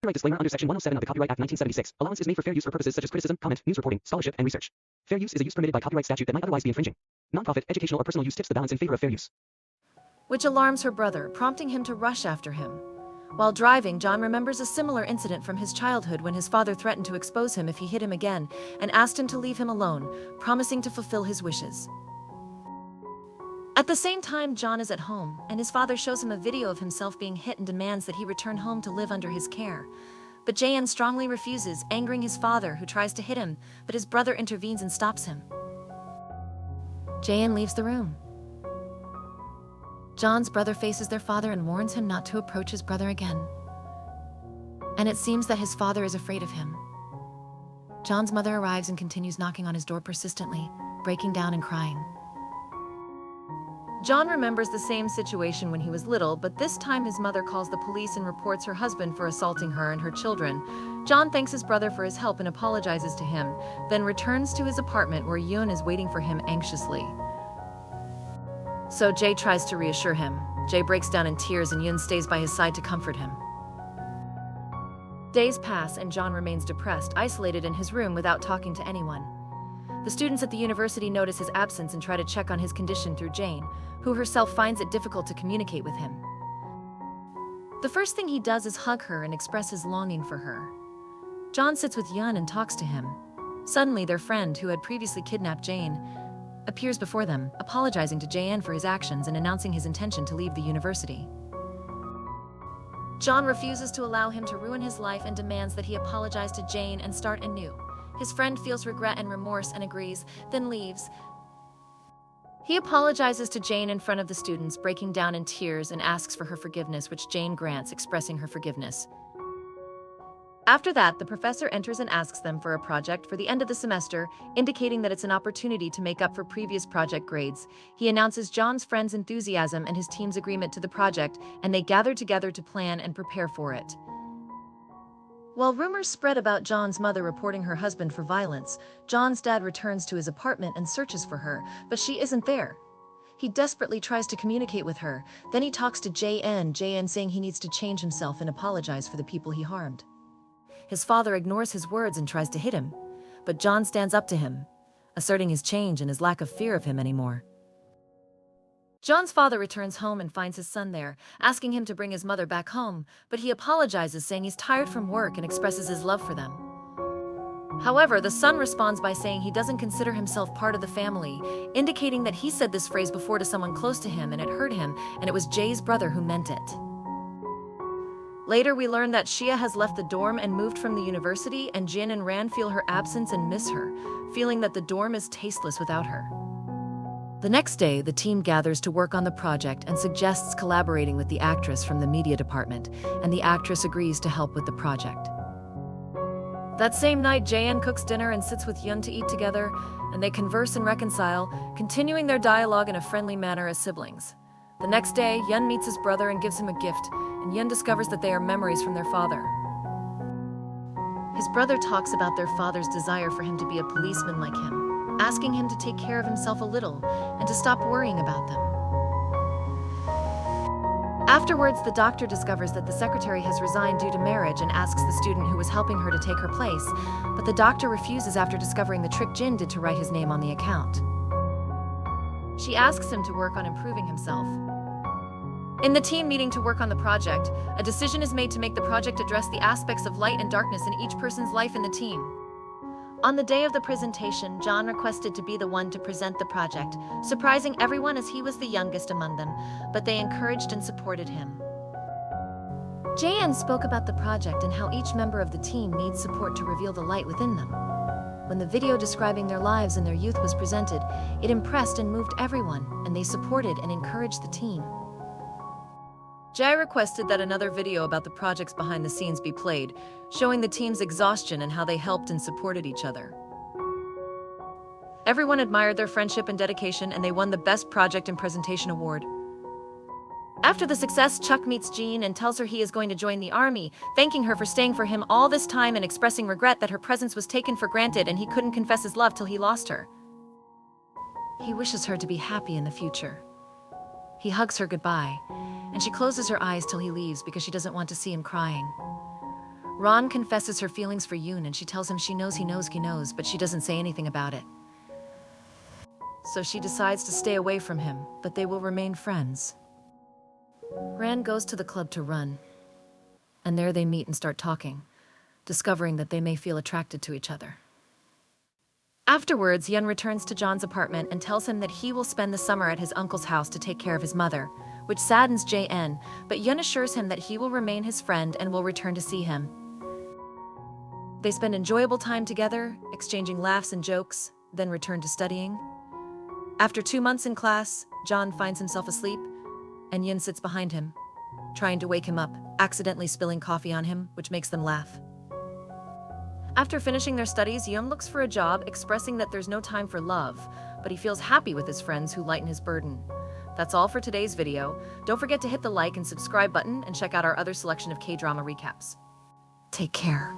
Copyright disclaimer under Section 107 of the Copyright Act 1976. Allowance is made for fair use for purposes such as criticism, comment, news reporting, scholarship, and research. Fair use is a use permitted by copyright statute that might otherwise be infringing. Nonprofit, educational, or personal use tips the balance in favor of fair use. Which alarms her brother, prompting him to rush after him. While driving, John remembers a similar incident from his childhood when his father threatened to expose him if he hit him again and asked him to leave him alone, promising to fulfill his wishes. At the same time, John is at home, and his father shows him a video of himself being hit and demands that he return home to live under his care. But JN strongly refuses, angering his father, who tries to hit him, but his brother intervenes and stops him. JN leaves the room. John's brother faces their father and warns him not to approach his brother again. And it seems that his father is afraid of him. John's mother arrives and continues knocking on his door persistently, breaking down and crying. John remembers the same situation when he was little, but this time his mother calls the police and reports her husband for assaulting her and her children. John thanks his brother for his help and apologizes to him, then returns to his apartment where Yoon is waiting for him anxiously. So Jae tries to reassure him. Jae breaks down in tears and Yoon stays by his side to comfort him. Days pass and John remains depressed, isolated in his room without talking to anyone. The students at the university notice his absence and try to check on his condition through Jane, who herself finds it difficult to communicate with him. The first thing he does is hug her and express his longing for her. John sits with Yun and talks to him. Suddenly, their friend, who had previously kidnapped Jane, appears before them, apologizing to Jae-in for his actions and announcing his intention to leave the university. John refuses to allow him to ruin his life and demands that he apologize to Jane and start anew. His friend feels regret and remorse and agrees, then leaves. He apologizes to Jane in front of the students, breaking down in tears, and asks for her forgiveness, which Jane grants, expressing her forgiveness. After that, the professor enters and asks them for a project for the end of the semester, indicating that it's an opportunity to make up for previous project grades. He announces John's friend's enthusiasm and his team's agreement to the project, and they gather together to plan and prepare for it. While rumors spread about John's mother reporting her husband for violence, John's dad returns to his apartment and searches for her, but she isn't there. He desperately tries to communicate with her, then he talks to Jae-in saying he needs to change himself and apologize for the people he harmed. His father ignores his words and tries to hit him, but John stands up to him, asserting his change and his lack of fear of him anymore. John's father returns home and finds his son there, asking him to bring his mother back home, but he apologizes, saying he's tired from work and expresses his love for them. However, the son responds by saying he doesn't consider himself part of the family, indicating that he said this phrase before to someone close to him and it hurt him, and it was Jae's brother who meant it. Later, we learn that Shia has left the dorm and moved from the university, and Jin and Ran feel her absence and miss her, feeling that the dorm is tasteless without her. The next day, the team gathers to work on the project and suggests collaborating with the actress from the media department, and the actress agrees to help with the project. That same night, Jae-in cooks dinner and sits with Yun to eat together, and they converse and reconcile, continuing their dialogue in a friendly manner as siblings. The next day, Yun meets his brother and gives him a gift, and Yun discovers that they are memories from their father. His brother talks about their father's desire for him to be a policeman like him, asking him to take care of himself a little and to stop worrying about them. Afterwards, the doctor discovers that the secretary has resigned due to marriage and asks the student who was helping her to take her place, but the doctor refuses after discovering the trick Jin did to write his name on the account. She asks him to work on improving himself. In the team meeting to work on the project, a decision is made to make the project address the aspects of light and darkness in each person's life in the team. On the day of the presentation, John requested to be the one to present the project, surprising everyone as he was the youngest among them, but they encouraged and supported him. Jae-in spoke about the project and how each member of the team needs support to reveal the light within them. When the video describing their lives and their youth was presented, it impressed and moved everyone, and they supported and encouraged the team. Jae requested that another video about the projects behind the scenes be played, showing the team's exhaustion and how they helped and supported each other. Everyone admired their friendship and dedication, and they won the Best Project and Presentation Award. After the success, Chuck meets Jean and tells her he is going to join the army, thanking her for staying for him all this time and expressing regret that her presence was taken for granted and he couldn't confess his love till he lost her. He wishes her to be happy in the future. He hugs her goodbye, and she closes her eyes till he leaves because she doesn't want to see him crying. Ron confesses her feelings for Yoon and she tells him she knows he knows, but she doesn't say anything about it. So she decides to stay away from him, but they will remain friends. Ran goes to the club to run, and there they meet and start talking, discovering that they may feel attracted to each other. Afterwards, Yun returns to John's apartment and tells him that he will spend the summer at his uncle's house to take care of his mother, which saddens JN, but Yun assures him that he will remain his friend and will return to see him. They spend enjoyable time together, exchanging laughs and jokes, then return to studying. After 2 months in class, John finds himself asleep, and Yun sits behind him, trying to wake him up, accidentally spilling coffee on him, which makes them laugh. After finishing their studies, Yun looks for a job, expressing that there's no time for love, but he feels happy with his friends who lighten his burden. That's all for today's video. Don't forget to hit the like and subscribe button and check out our other selection of K-drama recaps. Take care.